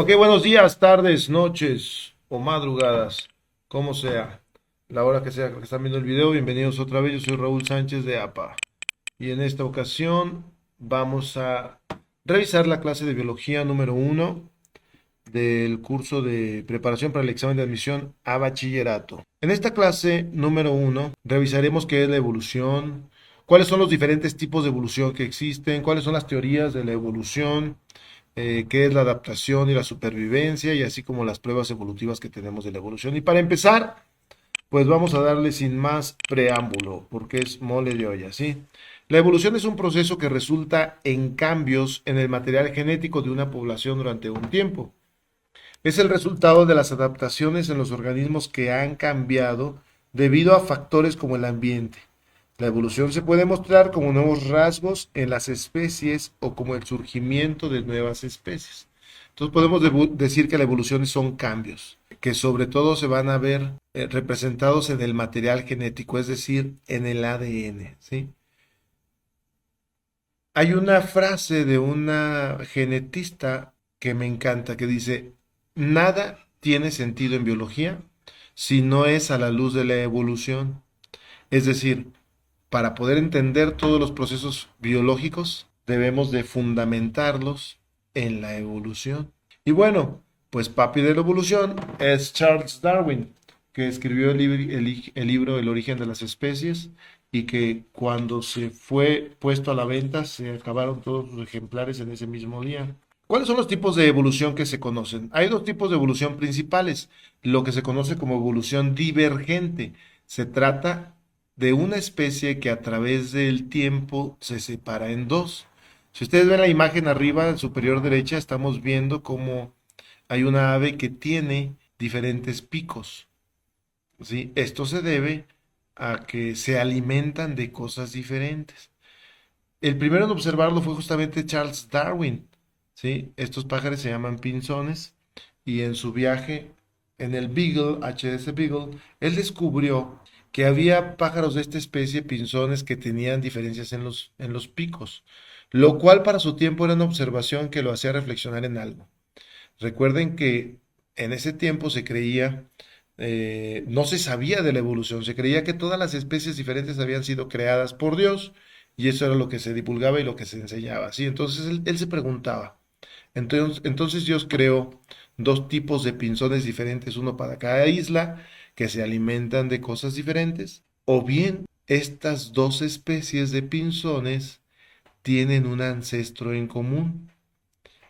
Ok, buenos días, tardes, noches o madrugadas, como sea, la hora que sea que están viendo el video. Bienvenidos otra vez. Yo soy Raúl Sánchez de APA y en esta ocasión vamos a revisar la clase de biología número uno del curso de preparación para el examen de admisión a bachillerato. En esta clase número uno revisaremos qué es la evolución, cuáles son los diferentes tipos de evolución que existen, cuáles son las teorías de la evolución, qué es la adaptación y la supervivencia, y así como las pruebas evolutivas que tenemos de la evolución. Y para empezar, pues vamos a darle sin más preámbulo, porque es mole de olla, ¿sí? La evolución es un proceso que resulta en cambios en el material genético de una población durante un tiempo. Es el resultado de las adaptaciones en los organismos que han cambiado debido a factores como el ambiente. La evolución se puede mostrar como nuevos rasgos en las especies o como el surgimiento de nuevas especies. Entonces podemos decir que la evolución son cambios, que sobre todo se van a ver representados en el material genético, es decir, en el ADN, ¿sí? Hay una frase de una genetista que me encanta, que dice: nada tiene sentido en biología si no es a la luz de la evolución. Es decir, para poder entender todos los procesos biológicos, debemos de fundamentarlos en la evolución. Y bueno, pues papi de la evolución es Charles Darwin, que escribió el libro El origen de las especies, y que cuando se fue puesto a la venta se acabaron todos los ejemplares en ese mismo día. ¿Cuáles son los tipos de evolución que se conocen? Hay dos tipos de evolución principales: lo que se conoce como evolución divergente. Se trata de una especie que a través del tiempo se separa en dos. Si ustedes ven la imagen arriba, en superior derecha, estamos viendo cómo hay una ave que tiene diferentes picos, ¿sí? Esto se debe a que se alimentan de cosas diferentes. El primero en observarlo fue justamente Charles Darwin, ¿sí? Estos pájaros se llaman pinzones, y en su viaje en el Beagle, HMS Beagle, él descubrió que había pájaros de esta especie, pinzones, que tenían diferencias en los picos, lo cual para su tiempo era una observación que lo hacía reflexionar en algo. Recuerden que en ese tiempo se creía, no se sabía de la evolución, se creía que todas las especies diferentes habían sido creadas por Dios, y eso era lo que se divulgaba y lo que se enseñaba, ¿sí? Entonces él se preguntaba, entonces Dios creó dos tipos de pinzones diferentes, uno para cada isla, que se alimentan de cosas diferentes, o bien estas dos especies de pinzones tienen un ancestro en común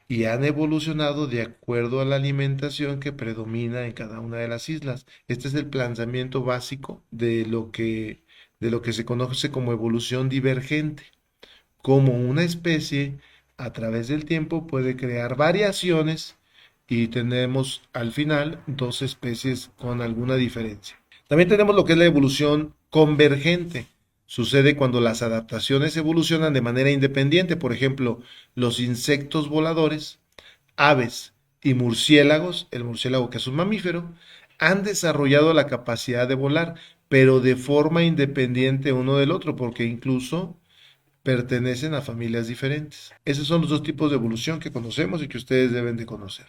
y han evolucionado de acuerdo a la alimentación que predomina en cada una de las islas. Este es el planteamiento básico de lo que se conoce como evolución divergente, como una especie a través del tiempo puede crear variaciones y tenemos al final dos especies con alguna diferencia. También tenemos lo que es la evolución convergente. Sucede cuando las adaptaciones evolucionan de manera independiente. Por ejemplo, los insectos voladores, aves y murciélagos, el murciélago que es un mamífero, han desarrollado la capacidad de volar, pero de forma independiente uno del otro, porque incluso pertenecen a familias diferentes. Esos son los dos tipos de evolución que conocemos y que ustedes deben de conocer.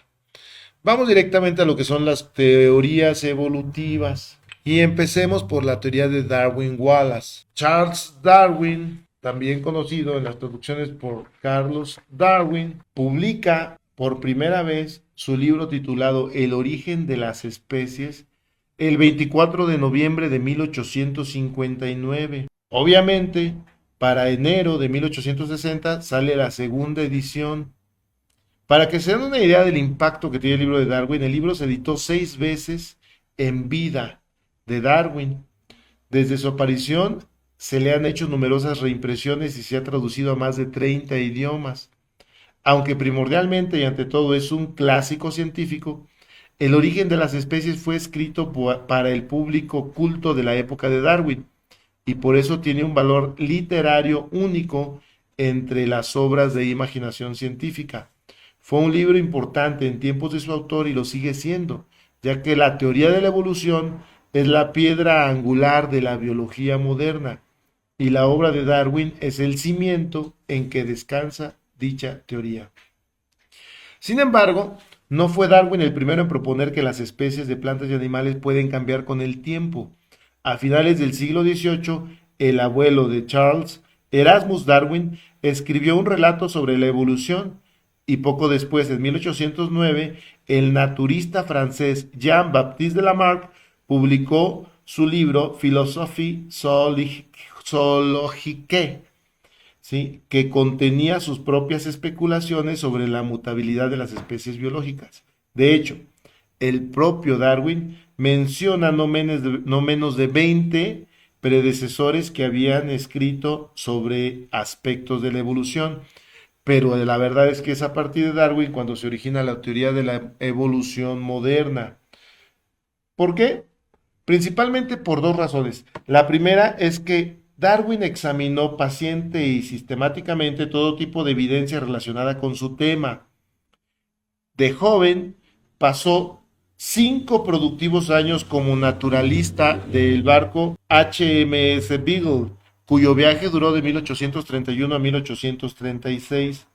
Vamos directamente a lo que son las teorías evolutivas. Y empecemos por la teoría de Darwin Wallace. Charles Darwin, también conocido en las traducciones por Carlos Darwin, publica por primera vez su libro titulado El origen de las especies el 24 de noviembre de 1859. Obviamente, para enero de 1860 sale la segunda edición. Para que se den una idea del impacto que tiene el libro de Darwin, el libro se editó 6 veces en vida de Darwin. Desde su aparición se le han hecho numerosas reimpresiones y se ha traducido a más de 30 idiomas. Aunque primordialmente y ante todo es un clásico científico, el origen de las especies fue escrito para el público culto de la época de Darwin, y por eso tiene un valor literario único entre las obras de imaginación científica. Fue un libro importante en tiempos de su autor y lo sigue siendo, ya que la teoría de la evolución es la piedra angular de la biología moderna, y la obra de Darwin es el cimiento en que descansa dicha teoría. Sin embargo, No fue Darwin el primero en proponer que las especies de plantas y animales pueden cambiar con el tiempo. A finales del siglo XVIII, el abuelo de Charles, Erasmus Darwin, escribió un relato sobre la evolución y poco después, en 1809, el naturista francés Jean-Baptiste de Lamarck publicó su libro Philosophie zoologique, ¿sí? Que contenía sus propias especulaciones sobre la mutabilidad de las especies biológicas. De hecho, el propio Darwin menciona no menos de 20 predecesores que habían escrito sobre aspectos de la evolución. Pero la verdad es que es a partir de Darwin cuando se origina la teoría de la evolución moderna. ¿Por qué? Principalmente por dos razones. La primera es que Darwin examinó paciente y sistemáticamente todo tipo de evidencia relacionada con su tema. De joven pasó 5 productivos años como naturalista del barco HMS Beagle, cuyo viaje duró de 1831 a 1836.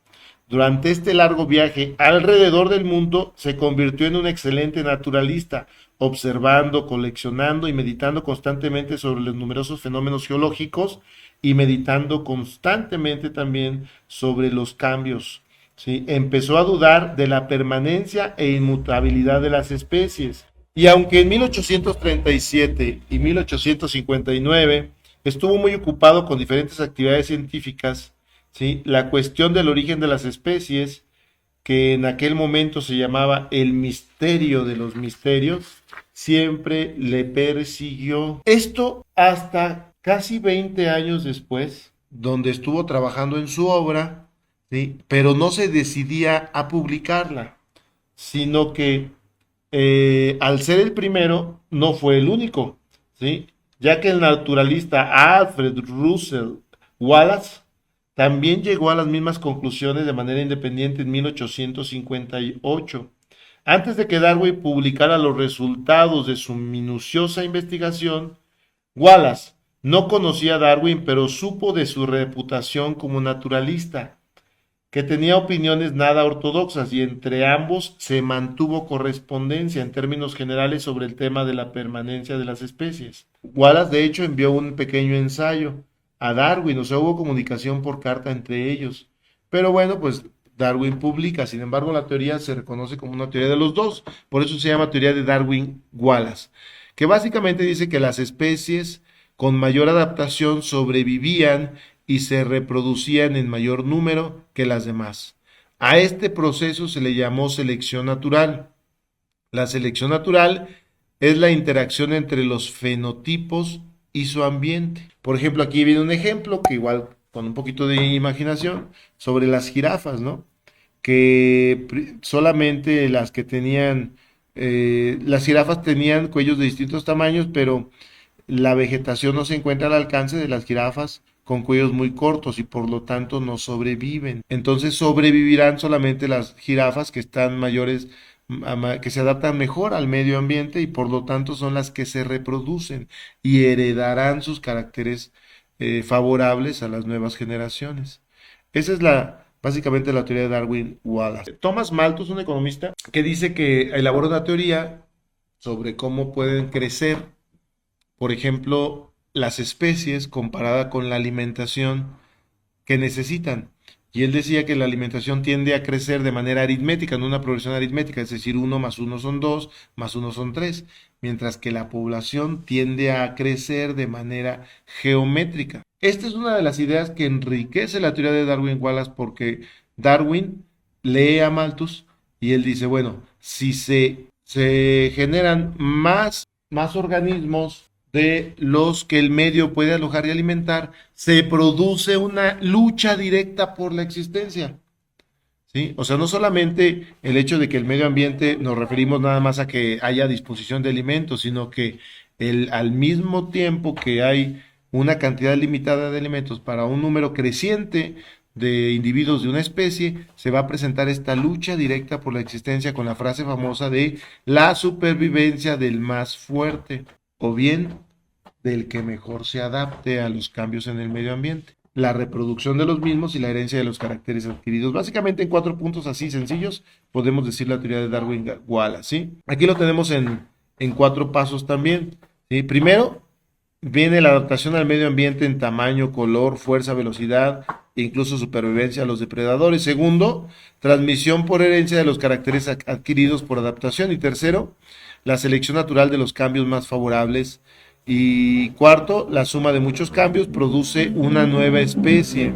Durante este largo viaje alrededor del mundo se convirtió en un excelente naturalista, observando, coleccionando y meditando constantemente sobre los numerosos fenómenos geológicos y meditando constantemente también sobre los cambios. ¿Sí? Empezó a dudar de la permanencia e inmutabilidad de las especies. Y aunque en 1837 y 1859 estuvo muy ocupado con diferentes actividades científicas, ¿sí? La cuestión del origen de las especies, que en aquel momento se llamaba el misterio de los misterios, siempre le persiguió. Esto hasta casi 20 años después, donde estuvo trabajando en su obra, ¿sí? Pero no se decidía a publicarla, sino que al ser el primero, no fue el único, ¿sí? Ya que el naturalista Alfred Russel Wallace también llegó a las mismas conclusiones de manera independiente en 1858. Antes de que Darwin publicara los resultados de su minuciosa investigación, Wallace no conocía a Darwin, pero supo de su reputación como naturalista, que tenía opiniones nada ortodoxas y entre ambos se mantuvo correspondencia en términos generales sobre el tema de la permanencia de las especies. Wallace de hecho envió un pequeño ensayo a Darwin, o sea, hubo comunicación por carta entre ellos. Pero bueno, pues Darwin publica, sin embargo la teoría se reconoce como una teoría de los dos, por eso se llama teoría de Darwin-Wallace, que básicamente dice que las especies con mayor adaptación sobrevivían y se reproducían en mayor número que las demás. A este proceso se le llamó selección natural. La selección natural es la interacción entre los fenotipos y su ambiente. Por ejemplo, aquí viene un ejemplo que igual con un poquito de imaginación sobre las jirafas, ¿no? Que solamente las que tenían, las jirafas tenían cuellos de distintos tamaños, pero la vegetación no se encuentra al alcance de las jirafas con cuellos muy cortos y por lo tanto no sobreviven. Entonces sobrevivirán solamente las jirafas que están mayores, que se adaptan mejor al medio ambiente y por lo tanto son las que se reproducen y heredarán sus caracteres favorables a las nuevas generaciones. Esa es básicamente la teoría de Darwin-Wallace. Thomas Malthus, un economista, que dice que elabora una teoría sobre cómo pueden crecer, por ejemplo, las especies comparada con la alimentación que necesitan. Y él decía que la alimentación tiende a crecer de manera aritmética, en una progresión aritmética, es decir, uno más uno son 2, más uno son 3, mientras que la población tiende a crecer de manera geométrica. Esta es una de las ideas que enriquece la teoría de Darwin-Wallace porque Darwin lee a Malthus y él dice, bueno, si se generan más organismos de los que el medio puede alojar y alimentar, se produce una lucha directa por la existencia. ¿Sí? O sea, no solamente el hecho de que el medio ambiente nos referimos nada más a que haya disposición de alimentos, sino que al mismo tiempo que hay una cantidad limitada de alimentos para un número creciente de individuos de una especie, se va a presentar esta lucha directa por la existencia con la frase famosa de la supervivencia del más fuerte, o bien del que mejor se adapte a los cambios en el medio ambiente. la reproducción de los mismos y la herencia de los caracteres adquiridos. Básicamente en 4 puntos así sencillos podemos decir la teoría de Darwin-Wallace, ¿sí? Aquí lo tenemos en 4 pasos también, ¿sí? Primero, viene la adaptación al medio ambiente en tamaño, color, fuerza, velocidad e incluso supervivencia a los depredadores. Segundo, transmisión por herencia de los caracteres adquiridos por adaptación. Y tercero, la selección natural de los cambios más favorables. Y cuarto, la suma de muchos cambios produce una nueva especie.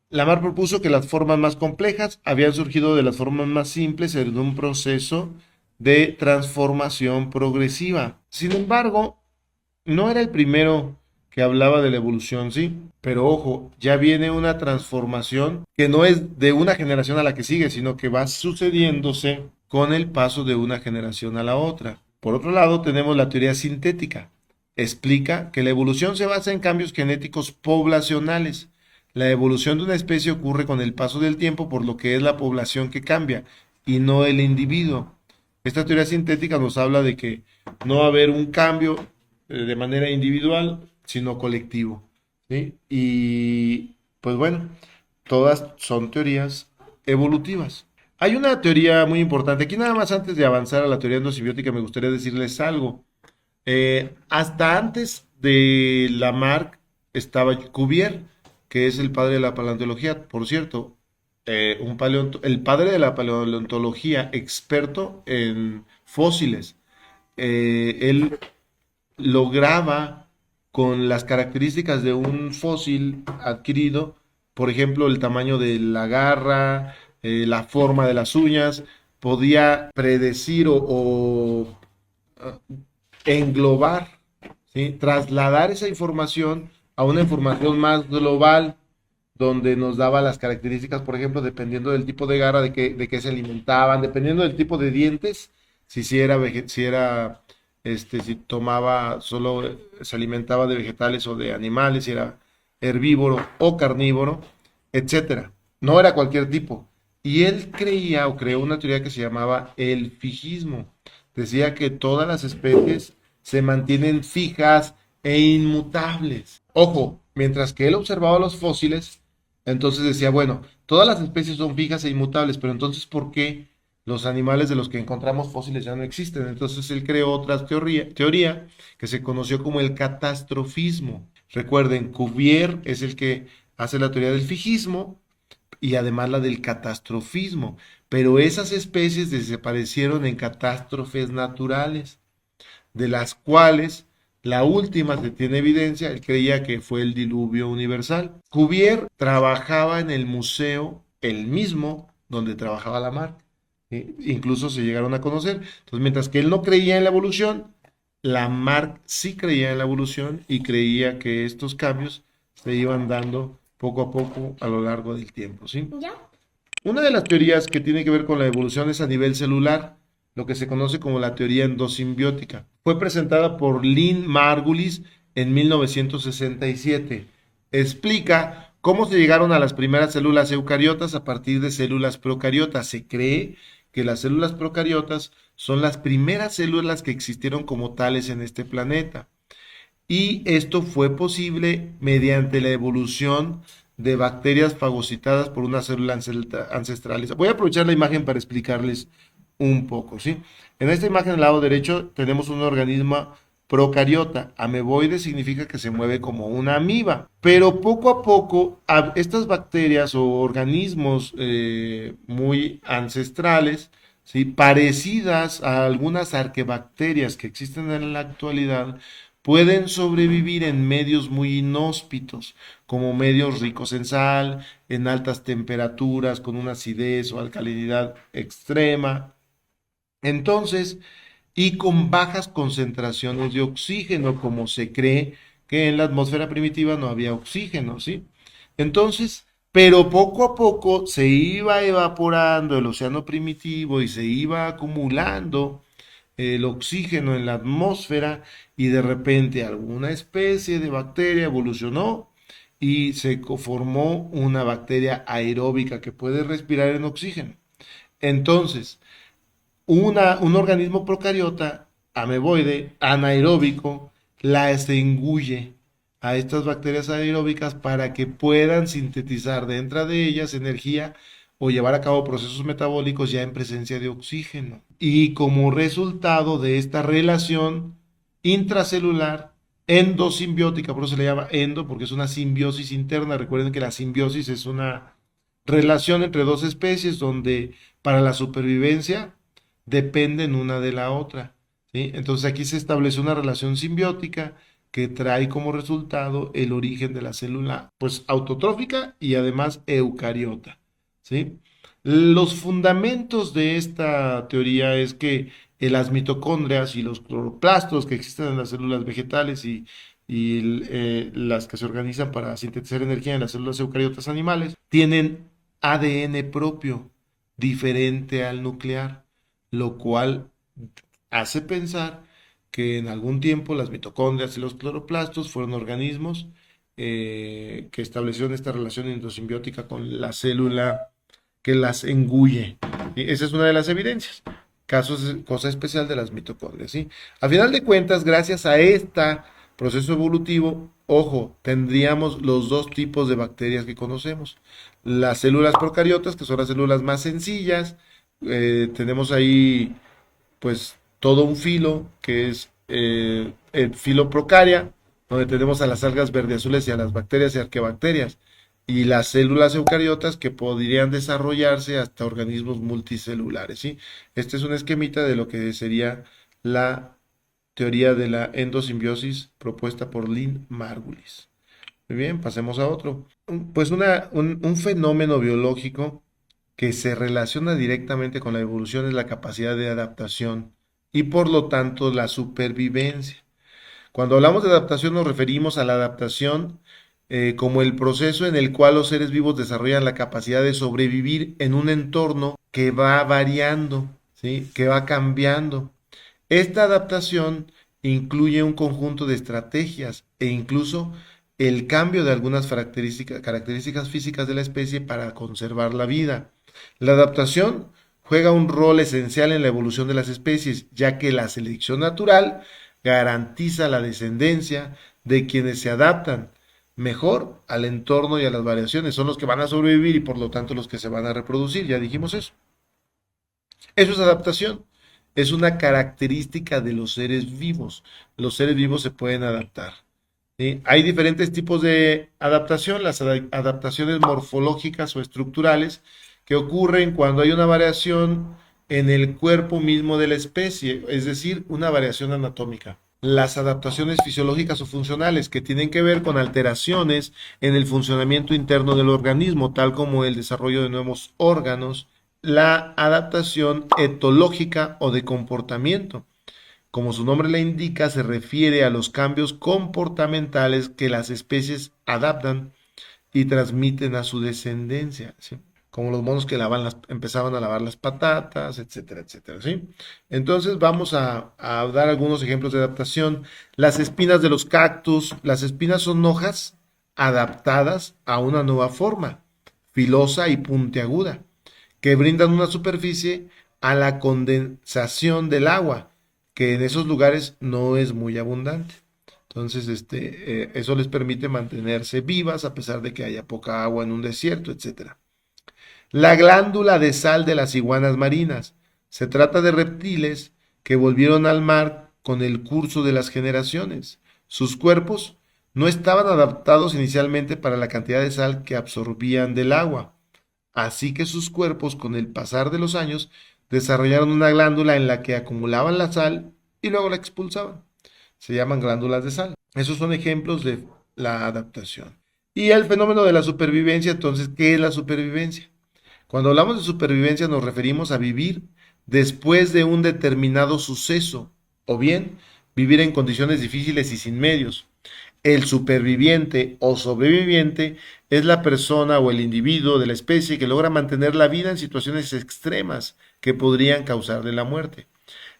Lamarck propuso que las formas más complejas habían surgido de las formas más simples en un proceso de transformación progresiva. Sin embargo, no era el primero que hablaba de la evolución, sí, pero ojo, ya viene una transformación que no es de una generación a la que sigue, sino que va sucediéndose con el paso de una generación a la otra. Por otro lado, tenemos la teoría sintética. Explica que la evolución se basa en cambios genéticos poblacionales. La evolución de una especie ocurre con el paso del tiempo, por lo que es la población que cambia y no el individuo. Esta teoría sintética nos habla de que no va a haber un cambio de manera individual, sino colectivo, ¿sí? Y pues bueno, todas son teorías evolutivas. Hay una teoría muy importante. Aquí nada más antes de avanzar a la teoría endosibiótica me gustaría decirles algo. Hasta antes de Lamarck estaba Cuvier, que es el padre de la paleontología, por cierto, el padre de la paleontología, experto en fósiles. Él lograba con las características de un fósil adquirido, por ejemplo, el tamaño de la garra, la forma de las uñas, podía predecir o englobar, ¿sí? Trasladar esa información a una información más global, donde nos daba las características, por ejemplo, dependiendo del tipo de garra, de qué se alimentaban, dependiendo del tipo de dientes, si era, si tomaba, solo se alimentaba de vegetales o de animales, si era herbívoro o carnívoro, etcétera. No era cualquier tipo. Y él creía o creó una teoría que se llamaba el fijismo. Decía que todas las especies se mantienen fijas e inmutables. Ojo, mientras que él observaba los fósiles, entonces decía, bueno, todas las especies son fijas e inmutables, pero entonces ¿por qué los animales de los que encontramos fósiles ya no existen? Entonces él creó otra teoría que se conoció como el catastrofismo. Recuerden, Cuvier es el que hace la teoría del fijismo y además la del catastrofismo, pero esas especies desaparecieron en catástrofes naturales, de las cuales la última se tiene evidencia, él creía que fue el diluvio universal. Cuvier trabajaba en el museo, el mismo donde trabajaba Lamarck, ¿sí? Incluso se llegaron a conocer. Entonces, mientras que él no creía en la evolución, Lamarck sí creía en la evolución y creía que estos cambios se iban dando poco a poco a lo largo del tiempo, ¿sí? ¿Ya? Una de las teorías que tiene que ver con la evolución es a nivel celular, lo que se conoce como la teoría endosimbiótica. Fue presentada por Lynn Margulis en 1967. Explica cómo se llegaron a las primeras células eucariotas a partir de células procariotas. Se cree que las células procariotas son las primeras células que existieron como tales en este planeta. Y esto fue posible mediante la evolución de bacterias fagocitadas por una célula ancestrales. Voy a aprovechar la imagen para explicarles un poco, ¿sí? En esta imagen del lado derecho tenemos un organismo procariota. Ameboide significa que se mueve como una amiba. Pero poco a poco, estas bacterias o organismos muy ancestrales, ¿sí? Parecidas a algunas arquebacterias que existen en la actualidad, pueden sobrevivir en medios muy inhóspitos, como medios ricos en sal, en altas temperaturas, con una acidez o alcalinidad extrema. Entonces, y con bajas concentraciones de oxígeno, como se cree que en la atmósfera primitiva no había oxígeno, ¿sí? Entonces, pero poco a poco se iba evaporando el océano primitivo y se iba acumulando el oxígeno en la atmósfera y de repente alguna especie de bacteria evolucionó y se formó una bacteria aeróbica que puede respirar en oxígeno. Entonces, un organismo procariota, ameboide, anaeróbico, las engulle, a estas bacterias anaeróbicas para que puedan sintetizar dentro de ellas energía o llevar a cabo procesos metabólicos ya en presencia de oxígeno. Y como resultado de esta relación intracelular endosimbiótica, por eso se le llama endo, porque es una simbiosis interna. Recuerden que la simbiosis es una relación entre dos especies donde para la supervivencia dependen una de la otra, ¿sí? Entonces aquí se establece una relación simbiótica que trae como resultado el origen de la célula, pues autotrófica y además eucariota, ¿sí? Los fundamentos de esta teoría es que las mitocondrias y los cloroplastos que existen en las células vegetales y las que se organizan para sintetizar energía en las células eucariotas animales tienen ADN propio, diferente al nuclear, lo cual hace pensar que en algún tiempo las mitocondrias y los cloroplastos fueron organismos que establecieron esta relación endosimbiótica con la célula que las engulle. Y esa es una de las evidencias. Cosa especial de las mitocondrias, ¿sí? A final de cuentas, gracias a este proceso evolutivo, ojo, tendríamos los dos tipos de bacterias que conocemos. Las células procariotas, que son las células más sencillas, tenemos ahí pues todo un filo que es el filo Procaria, donde tenemos a las algas verde azules y a las bacterias y arqueabacterias, y las células eucariotas que podrían desarrollarse hasta organismos multicelulares, ¿sí? Este es un esquemita de lo que sería la teoría de la endosimbiosis propuesta por Lynn Margulis. Muy bien, pasemos a otro. Pues un fenómeno biológico que se relaciona directamente con la evolución es la capacidad de adaptación y por lo tanto la supervivencia. Cuando hablamos de adaptación nos referimos a la adaptación como el proceso en el cual los seres vivos desarrollan la capacidad de sobrevivir en un entorno que va variando, ¿sí? Que va cambiando. Esta adaptación incluye un conjunto de estrategias e incluso el cambio de algunas características físicas de la especie para conservar la vida. La adaptación juega un rol esencial en la evolución de las especies, ya que la selección natural garantiza la descendencia de quienes se adaptan mejor al entorno y a las variaciones. Son los que van a sobrevivir y por lo tanto los que se van a reproducir. Ya dijimos eso. Eso es adaptación. Es una característica de los seres vivos. Los seres vivos se pueden adaptar. ¿Sí? Hay diferentes tipos de adaptación, las adaptaciones morfológicas o estructurales que ocurren cuando hay una variación en el cuerpo mismo de la especie, es decir, una variación anatómica. Las adaptaciones fisiológicas o funcionales que tienen que ver con alteraciones en el funcionamiento interno del organismo, tal como el desarrollo de nuevos órganos, la adaptación etológica o de comportamiento. Como su nombre le indica, se refiere a los cambios comportamentales que las especies adaptan y transmiten a su descendencia, ¿sí? Como los monos que empezaban a lavar las patatas, etcétera, etcétera, ¿sí? Entonces vamos a dar algunos ejemplos de adaptación. Las espinas de los cactus, las espinas son hojas adaptadas a una nueva forma, filosa y puntiaguda, que brindan una superficie a la condensación del agua, que en esos lugares no es muy abundante. Entonces, eso les permite mantenerse vivas a pesar de que haya poca agua en un desierto, etcétera. La glándula de sal de las iguanas marinas. Se trata de reptiles que volvieron al mar con el curso de las generaciones. Sus cuerpos no estaban adaptados inicialmente para la cantidad de sal que absorbían del agua. Así que sus cuerpos, con el pasar de los años, desarrollaron una glándula en la que acumulaban la sal y luego la expulsaban. Se llaman glándulas de sal. Esos son ejemplos de la adaptación. Y el fenómeno de la supervivencia, entonces, ¿qué es la supervivencia? Cuando hablamos de supervivencia nos referimos a vivir después de un determinado suceso o bien vivir en condiciones difíciles y sin medios. El superviviente o sobreviviente es la persona o el individuo de la especie que logra mantener la vida en situaciones extremas que podrían causarle la muerte.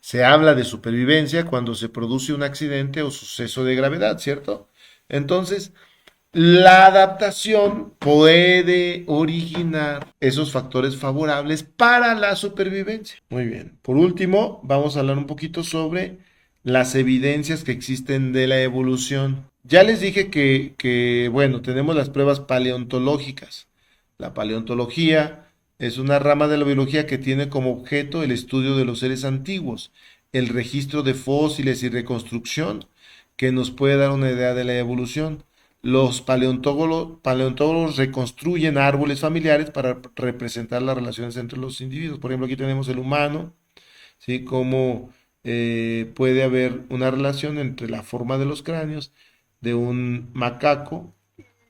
Se habla de supervivencia cuando se produce un accidente o suceso de gravedad, ¿cierto? Entonces, la adaptación puede originar esos factores favorables para la supervivencia. Muy bien. Por último, vamos a hablar un poquito sobre las evidencias que existen de la evolución. Ya les dije bueno, tenemos las pruebas paleontológicas. La paleontología es una rama de la biología que tiene como objeto el estudio de los seres antiguos, el registro de fósiles y reconstrucción que nos puede dar una idea de la evolución. Los paleontólogos reconstruyen árboles familiares para representar las relaciones entre los individuos. Por ejemplo, aquí tenemos el humano, ¿sí? Cómo puede haber una relación entre la forma de los cráneos de un macaco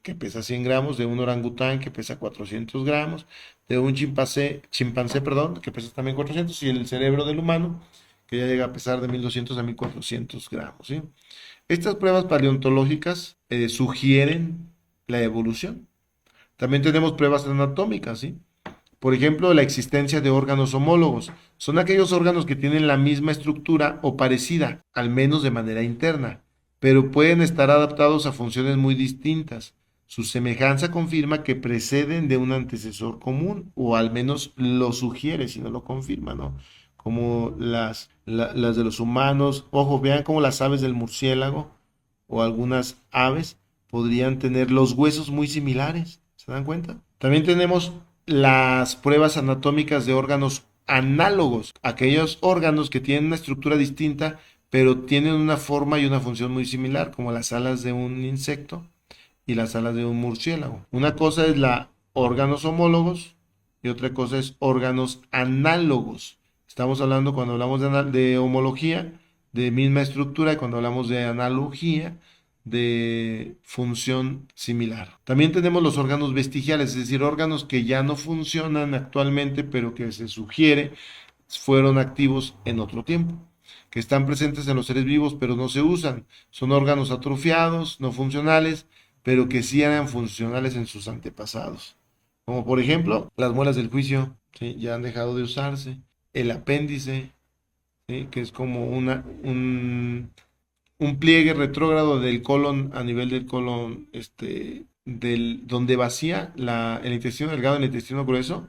que pesa 100 gramos, de un orangután que pesa 400 gramos, de un chimpancé, perdón, que pesa también 400, y el cerebro del humano, que ya llega a pesar de 1200 a 1400 gramos, ¿sí? Estas pruebas paleontológicas sugieren la evolución. También tenemos pruebas anatómicas, ¿sí? Por ejemplo, la existencia de órganos homólogos. Son aquellos órganos que tienen la misma estructura o parecida, al menos de manera interna, pero pueden estar adaptados a funciones muy distintas. Su semejanza confirma que preceden de un antecesor común, o al menos lo sugiere, si no lo confirma, ¿no? Como las de los humanos. Ojo, vean cómo las aves del murciélago o algunas aves podrían tener los huesos muy similares. ¿Se dan cuenta? También tenemos las pruebas anatómicas de órganos análogos, aquellos órganos que tienen una estructura distinta, pero tienen una forma y una función muy similar, como las alas de un insecto y las alas de un murciélago. Una cosa es la órganos homólogos y otra cosa es órganos análogos. Estamos hablando, cuando hablamos de homología, de misma estructura, y cuando hablamos de analogía, de función similar. También tenemos los órganos vestigiales, es decir, órganos que ya no funcionan actualmente, pero que se sugiere fueron activos en otro tiempo, que están presentes en los seres vivos, pero no se usan. Son órganos atrofiados, no funcionales, pero que sí eran funcionales en sus antepasados. Como por ejemplo, las muelas del juicio, ¿sí? Ya han dejado de usarse. El apéndice, ¿sí? Que es como un pliegue retrógrado del colon, a nivel del colon, donde vacía el intestino delgado, el intestino grueso,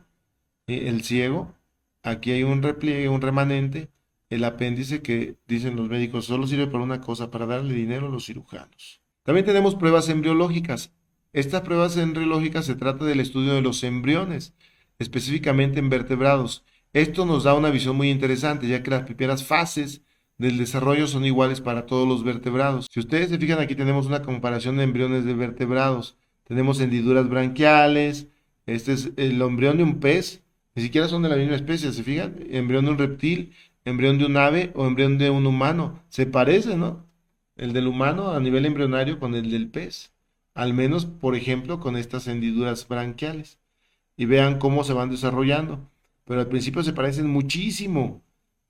el ciego. Aquí hay un repliegue, un remanente, el apéndice, que dicen los médicos solo sirve para una cosa, para darle dinero a los cirujanos. También tenemos pruebas embriológicas. Estas pruebas embriológicas se trata del estudio de los embriones, específicamente en vertebrados. Esto nos da una visión muy interesante, ya que las primeras fases del desarrollo son iguales para todos los vertebrados. Si ustedes se fijan, aquí tenemos una comparación de embriones de vertebrados. Tenemos hendiduras branquiales. Este es el embrión de un pez. Ni siquiera son de la misma especie, ¿se fijan? Embrión de un reptil, embrión de un ave o embrión de un humano. Se parece, ¿no? El del humano a nivel embrionario con el del pez. Al menos, por ejemplo, con estas hendiduras branquiales. Y vean cómo se van desarrollando. Pero al principio se parecen muchísimo.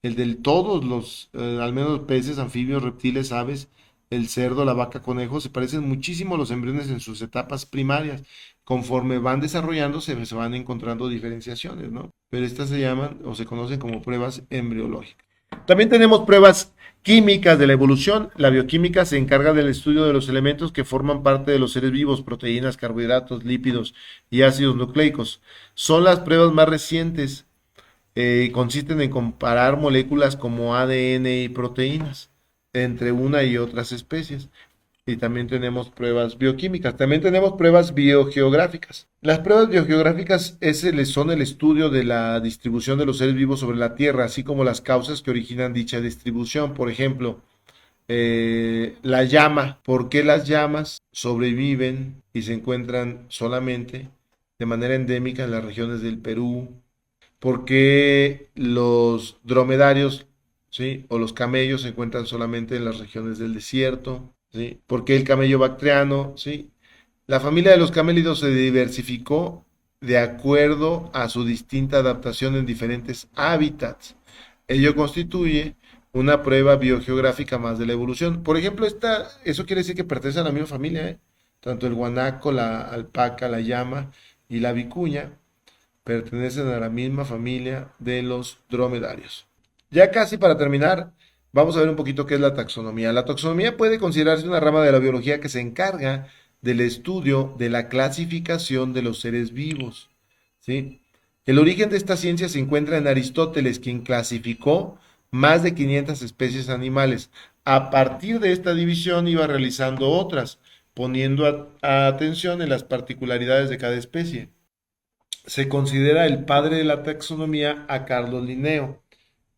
El del todos los, al menos peces, anfibios, reptiles, aves, el cerdo, la vaca, conejo, se parecen muchísimo a los embriones en sus etapas primarias. Conforme van desarrollándose, se van encontrando diferenciaciones, ¿no? Pero estas se llaman o se conocen como pruebas embriológicas. También tenemos pruebas químicas de la evolución. La bioquímica se encarga del estudio de los elementos que forman parte de los seres vivos: proteínas, carbohidratos, lípidos y ácidos nucleicos. Son las pruebas más recientes. Consisten en comparar moléculas como ADN y proteínas entre una y otras especies. Y también tenemos pruebas bioquímicas. También tenemos pruebas biogeográficas. Las pruebas biogeográficas son el estudio de la distribución de los seres vivos sobre la Tierra, así como las causas que originan dicha distribución. Por ejemplo, la llama. ¿Por qué las llamas sobreviven y se encuentran solamente de manera endémica en las regiones del Perú? ¿Por qué los dromedarios, ¿sí? O los camellos se encuentran solamente en las regiones del desierto? ¿Sí? ¿Por qué el camello bactriano? ¿Sí? La familia de los camélidos se diversificó de acuerdo a su distinta adaptación en diferentes hábitats. Ello constituye una prueba biogeográfica más de la evolución. Por ejemplo, eso quiere decir que pertenecen a la misma familia, ¿eh? Tanto el guanaco, la alpaca, la llama y la vicuña pertenecen a la misma familia de los dromedarios. Ya casi para terminar, vamos a ver un poquito qué es la taxonomía. La taxonomía puede considerarse una rama de la biología que se encarga del estudio de la clasificación de los seres vivos, ¿sí? El origen de esta ciencia se encuentra en Aristóteles, quien clasificó más de 500 especies animales. A partir de esta división iba realizando otras, poniendo atención en las particularidades de cada especie. Se considera el padre de la taxonomía a Carlos Linneo,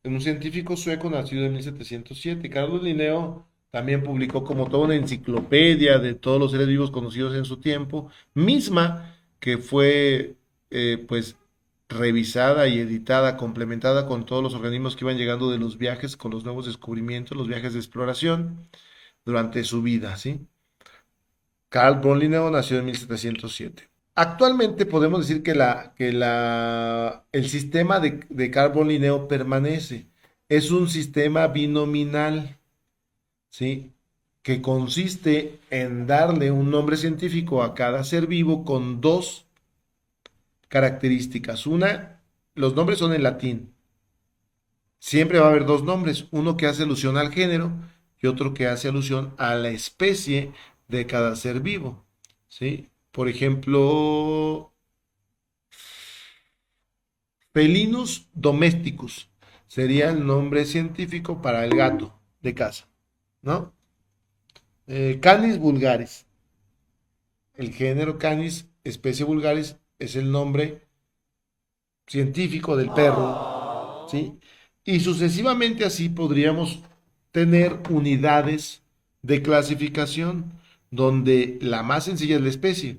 un científico sueco nacido en 1707. Carlos Linneo también publicó como toda una enciclopedia de todos los seres vivos conocidos en su tiempo, misma que fue pues revisada y editada, complementada con todos los organismos que iban llegando de los viajes, con los nuevos descubrimientos, los viajes de exploración durante su vida, ¿sí? Carl von Linneo nació en 1707. Actualmente podemos decir el sistema de Carl von Linneo permanece. Es un sistema binominal, ¿sí? Que consiste en darle un nombre científico a cada ser vivo con dos características. Una, los nombres son en latín. Siempre va a haber dos nombres, uno que hace alusión al género y otro que hace alusión a la especie de cada ser vivo, ¿sí? Por ejemplo, Felinus domesticus sería el nombre científico para el gato de casa, ¿no? Canis vulgaris, el género Canis, especie vulgaris, es el nombre científico del perro, ¿sí? Y sucesivamente así podríamos tener unidades de clasificación donde la más sencilla es la especie,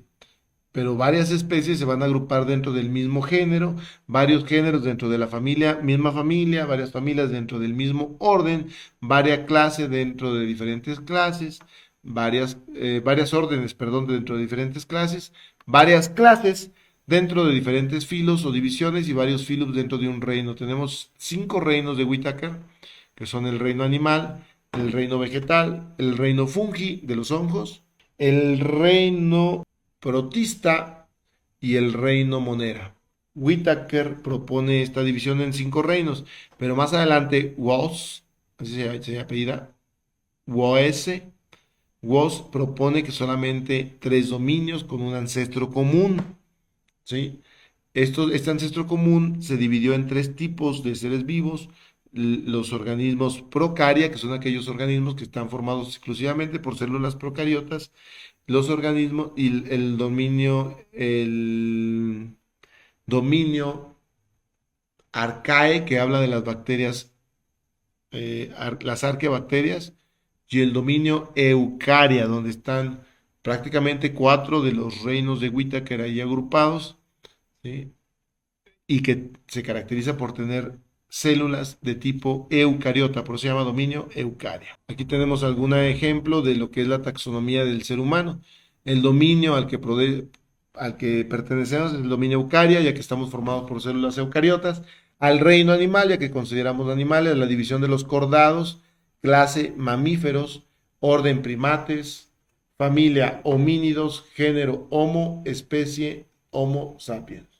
pero varias especies se van a agrupar dentro del mismo género, varios géneros dentro de la familia, misma familia, varias familias dentro del mismo orden, varias clases dentro de diferentes clases, varias órdenes, perdón, dentro de diferentes clases, varias clases dentro de diferentes filos o divisiones y varios filos dentro de un reino. Tenemos 5 reinos de Whittaker, que son el reino animal, el reino vegetal, el reino fungi de los hongos, el reino protista y el reino monera. Whittaker propone esta división en 5 reinos, pero más adelante Woz, así se apellida, Woese, Woz propone que solamente 3 dominios con un ancestro común, ¿sí? Este ancestro común se dividió en 3 tipos de seres vivos: los organismos procaria, que son aquellos organismos que están formados exclusivamente por células procariotas, los organismos y el dominio arcae, que habla de las bacterias, las arqueabacterias, y el dominio eucaria, donde están prácticamente 4 de los reinos de Whittaker ahí agrupados, ¿sí? Y que se caracteriza por tener células de tipo eucariota, por eso se llama dominio eucaria. Aquí tenemos algún ejemplo de lo que es la taxonomía del ser humano. El dominio al que pertenecemos es el dominio eucaria, ya que estamos formados por células eucariotas. Al reino animal, ya que consideramos animales, la división de los cordados, clase mamíferos, orden primates, familia homínidos, género Homo, especie Homo sapiens.